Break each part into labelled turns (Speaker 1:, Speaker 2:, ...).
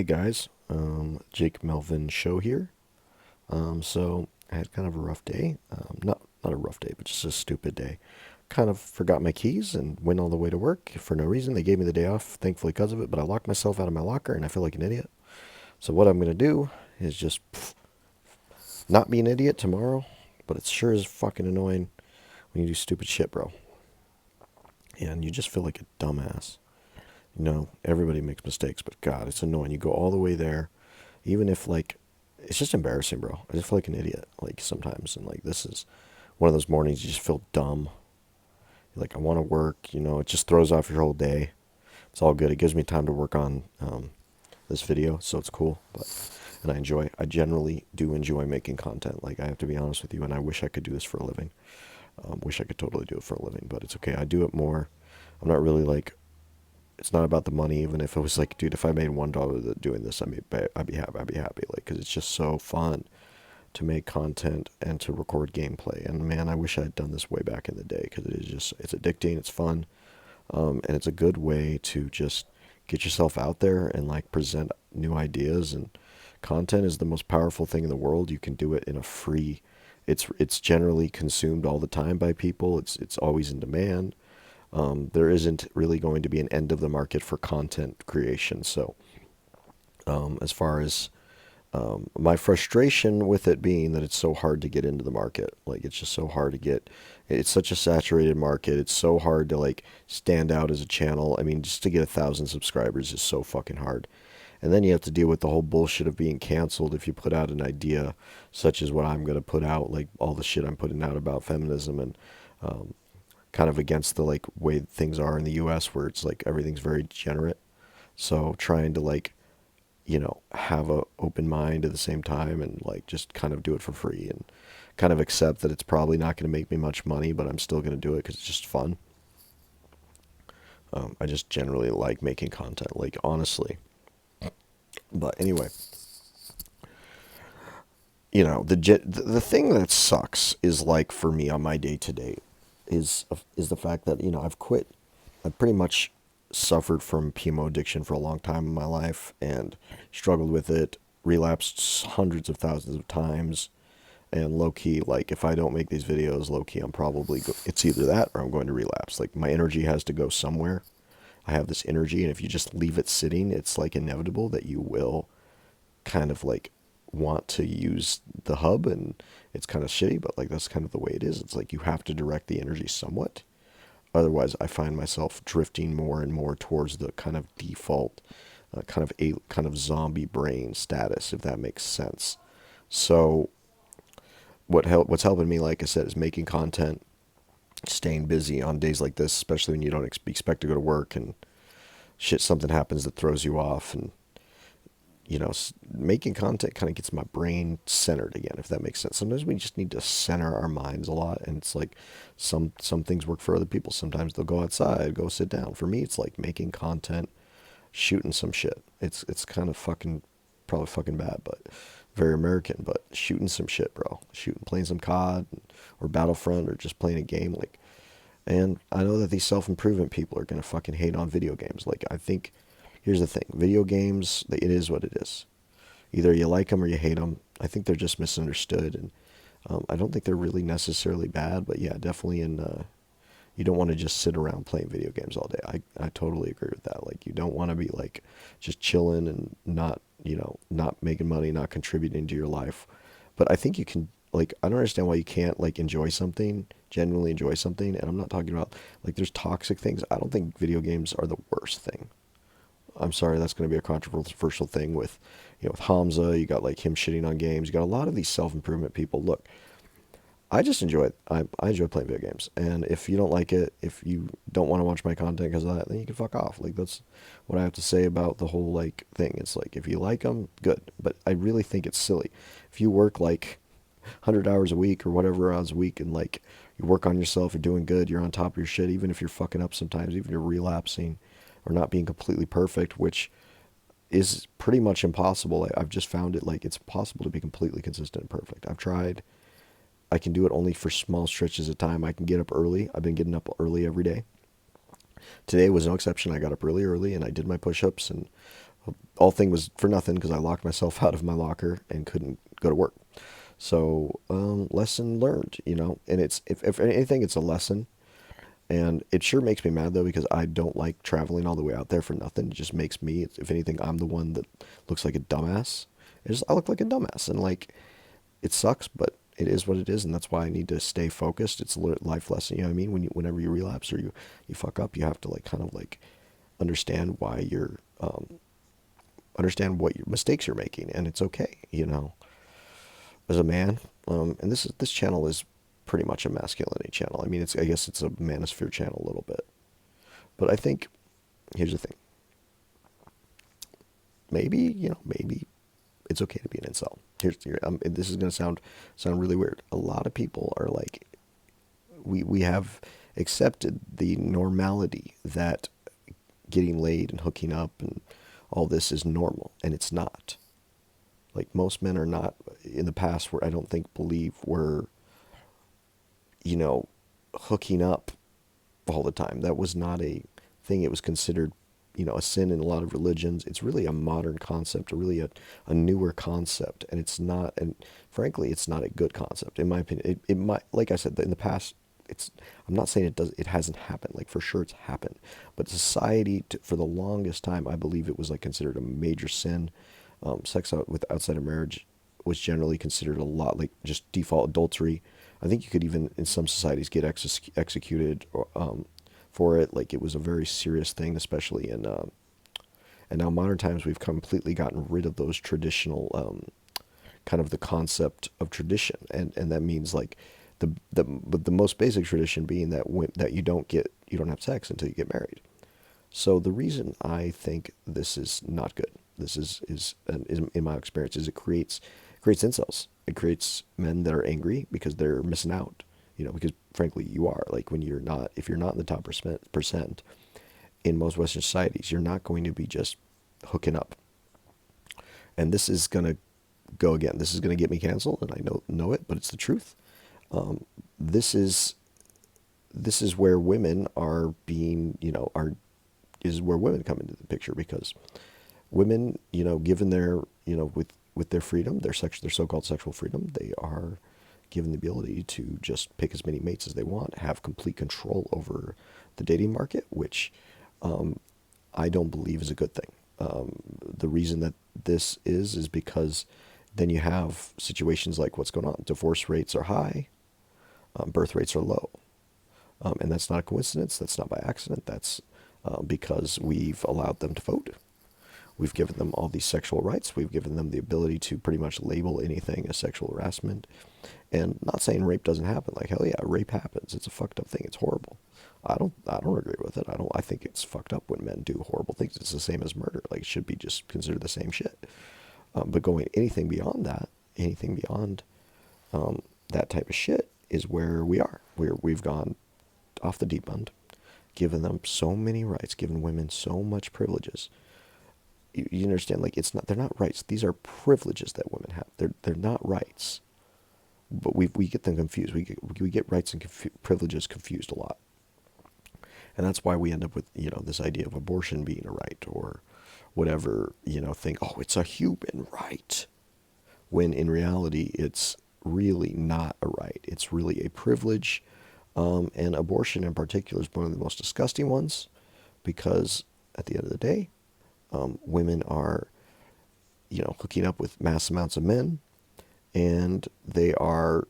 Speaker 1: Hey guys, Jake Melvin Show here. So I had kind of a rough day. Not a rough day, but just a stupid day. Kind of forgot my keys and went all the way to work for no reason. They gave me the day off, thankfully because of it. But I locked myself out of my locker and I feel like an idiot. So what I'm gonna do is just not be an idiot tomorrow. But it sure is fucking annoying when you do stupid shit, bro. And you just feel like a dumbass. Everybody makes mistakes, but God, it's annoying. You go all the way there, even if like it's just embarrassing, bro. I just feel like an idiot, like sometimes, and like this is one of those mornings you just feel dumb. You're like I want to work, it just throws off your whole day. It's all good. It gives me time to work on this video, so it's cool. And I generally do enjoy making content. Like I have to be honest with you, and I wish I could do this for a living. Wish I could totally do it for a living, but it's okay. I do it more. I'm not really like it's not about the money. Even if it was like, dude, if I made $1 doing this, I'd be happy. I'd be happy, like, because it's just so fun to make content and to record gameplay. And man, I wish I had done this way back in the day because it's addicting, it's fun, and it's a good way to just get yourself out there and like present new ideas. And content is the most powerful thing in the world. You can do it in a free. It's generally consumed all the time by people. It's always in demand. There isn't really going to be an end of the market for content creation. So, as far as my frustration with it being that it's so hard to get into the market, like it's just so hard to get. It's such a saturated market. It's so hard to like stand out as a channel. I mean, just to get 1,000 subscribers is so fucking hard. And then you have to deal with the whole bullshit of being canceled if you put out an idea, such as what I'm going to put out, like all the shit I'm putting out about feminism and kind of against the like way things are in the US where it's like everything's very degenerate. So trying to like, have a open mind at the same time and like just kind of do it for free and kind of accept that it's probably not going to make me much money, but I'm still going to do it because it's just fun. I just generally like making content, like honestly. But anyway, the thing that sucks is like for me on my day to day is the fact that I've quit. I've pretty much suffered from chemo addiction for a long time in my life and struggled with it, relapsed hundreds of thousands of times, and low key, like if I don't make these videos, low key, it's either that or I'm going to relapse. Like my energy has to go somewhere. I have this energy, and if you just leave it sitting, it's like inevitable that you will kind of like want to use the hub, and it's kind of shitty, but like that's kind of the way it is. It's like you have to direct the energy somewhat. Otherwise, I find myself drifting more and more towards the kind of default, kind of zombie brain status, if that makes sense. So, what's helping me, like I said, is making content, staying busy on days like this, especially when you don't expect to go to work and shit, something happens that throws you off, and making content kind of gets my brain centered again, if that makes sense. Sometimes we just need to center our minds a lot, and it's like some things work for other people. Sometimes they'll go outside, go sit down. For me, it's like making content, shooting some shit. It's kind of fucking probably fucking bad, but very American. But shooting some shit, bro. Playing some COD or Battlefront or just playing a game like. And I know that these self improvement people are gonna fucking hate on video games. Like I think here's the thing: video games, it is what it is. Either you like them or you hate them. I think they're just misunderstood, and I don't think they're really necessarily bad. But yeah, definitely you don't want to just sit around playing video games all day. I totally agree with that. Like you don't want to be like just chilling and not not making money, not contributing to your life. But I think you can like I don't understand why you can't like enjoy something, genuinely enjoy something. And I'm not talking about like there's toxic things. I don't think video games are the worst thing. I'm sorry, that's going to be a controversial thing with, with Hamza. You got like him shitting on games. You got a lot of these self improvement people. Look, I just enjoy it. I enjoy playing video games. And if you don't like it, if you don't want to watch my content because of that, then you can fuck off. Like that's what I have to say about the whole like thing. It's like if you like them, good. But I really think it's silly. If you work like 100 hours a week or whatever hours a week and like you work on yourself, you're doing good, you're on top of your shit, even if you're fucking up sometimes, even if you're relapsing or not being completely perfect, which is pretty much impossible. I've just found it like it's possible to be completely consistent and perfect. I've tried. I can do it only for small stretches of time. I can get up early. I've been getting up early every day. Today was no exception. I got up really early and I did my push-ups and All thing was for nothing because I locked myself out of my locker and couldn't go to work. So, lesson learned, and if anything, it's a lesson. And it sure makes me mad though because I don't like traveling all the way out there for nothing. It just makes me, if anything, I'm the one that looks like a dumbass. I look like a dumbass, and like it sucks, but it is what it is, and that's why I need to stay focused. It's a life lesson, you know what I mean? Whenever you relapse or you fuck up, you have to like kind of like understand why understand what your mistakes you're making, and it's okay, as a man. And this channel is pretty much a masculinity channel. I mean, I guess it's a manosphere channel a little bit, but I think here's the thing. Maybe it's okay to be an incel. This is gonna sound really weird. A lot of people are like, we have accepted the normality that getting laid and hooking up and all this is normal, and it's not. Like most men are not in the past where I don't think believe were, you know, hooking up all the time. That was not a thing. It was considered, a sin in a lot of religions. It's really a modern concept, or really a newer concept, and it's not. And frankly, it's not a good concept in my opinion. It might, like I said, in the past, it's. I'm not saying it does. It hasn't happened. Like for sure, it's happened. But society, for the longest time, I believe it was like considered a major sin. Sex outside of marriage was generally considered a lot like just default adultery. I think you could even in some societies get executed for it. Like it was a very serious thing, especially in and now modern times we've completely gotten rid of those traditional kind of the concept of tradition, and that means like but the most basic tradition being that you don't have sex until you get married. So the reason I think this is not good, this is in my experience, is it creates incels. It creates men that are angry because they're missing out. Because frankly, you are like if you're not in the top percent in most Western societies, you're not going to be just hooking up. And this is gonna go again. This is gonna get me canceled, and I know it, but it's the truth. Um, this is this is where women are being, are is where women come into the picture because women, given their, with their freedom, their so-called sexual freedom, they are given the ability to just pick as many mates as they want, have complete control over the dating market, which I don't believe is a good thing. The reason that this is because then you have situations like what's going on. Divorce rates are high, birth rates are low. And that's not a coincidence. That's not by accident. That's because we've allowed them to vote. We've given them all these sexual rights. We've given them the ability to pretty much label anything as sexual harassment. And not saying rape doesn't happen. Like hell yeah, rape happens. It's a fucked up thing. It's horrible. I don't agree with it. I think it's fucked up when men do horrible things. It's the same as murder. Like it should be just considered the same shit. But going anything beyond that, anything beyond that type of shit is where we are. We've gone off the deep end, given them so many rights, given women so much privileges. You understand? Like they're not rights. These are privileges that women have. They're not rights. But we get them confused. We get rights and privileges confused a lot, and that's why we end up with this idea of abortion being a right or whatever thing. Oh, it's a human right, when in reality it's really not a right. It's really a privilege, and abortion in particular is one of the most disgusting ones, because at the end of the day, women are hooking up with mass amounts of men, and they are,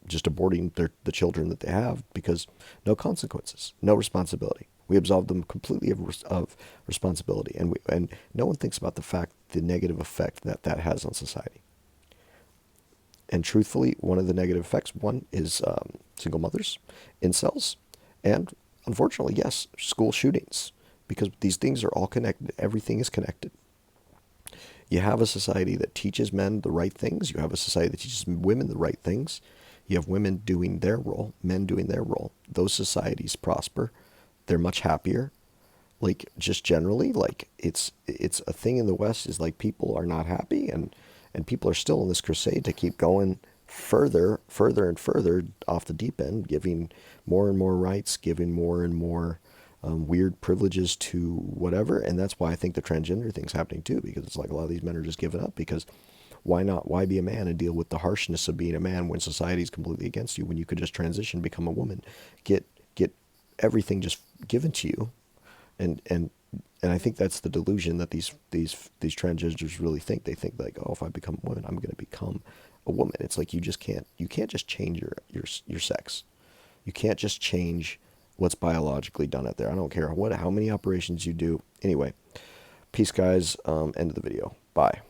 Speaker 1: just aborting the children that they have because no consequences, no responsibility. We absolve them completely of responsibility, and no one thinks about the negative effect that has on society. And truthfully, one of the negative effects, one is single mothers, incels, and unfortunately, yes, school shootings, because these things are all connected. Everything is connected. You have a society that teaches men the right things. You have a society that teaches women the right things. You have women doing their role, men doing their role. Those societies prosper. They're much happier. Like just generally, like it's a thing in the West is like people are not happy, and people are still in this crusade to keep going further and further off the deep end, giving more and more rights, giving more and more weird privileges to whatever. And that's why I think the transgender thing's happening too, because it's like a lot of these men are just giving up because why not? Why be a man and deal with the harshness of being a man when society's completely against you? When you could just transition, become a woman, get everything just given to you, and and and I think that's the delusion that these transgenders really think. They think like, oh, if I become a woman, I'm going to become a woman. It's like you can't just change your sex. You can't just change what's biologically done out there. I don't care how many operations you do. Anyway, peace, guys. End of the video. Bye.